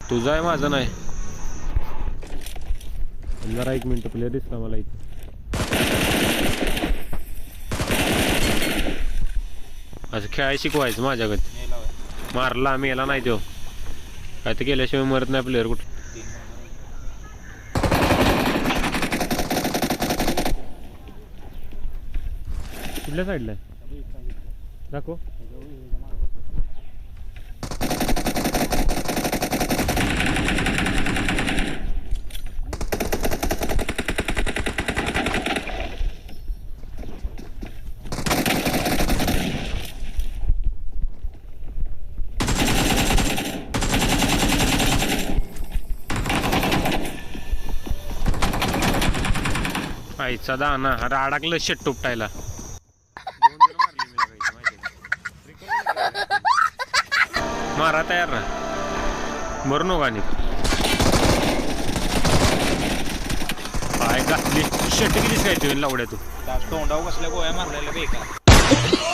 तुझा आहे माझं नाही. जरा 1 मिनिट प्लेयर दिसला मला इथे. असं खेळायला शिकवायचं माझ्याकडे. मारला मेला नाही तो काय तर केल्याशिवाय मरत नाही प्लेयर कुठे. कुठल्या साईडला आहे दाखव. आईचा दाना अरे अडकलं शेट टुपटायला. मारा तयार ना मरू नका आणि काय घातली शेट कितीच काय तुम्ही लावड्या तू तोंडावर कसल्या गोळ्या मारलेल्या बेकार.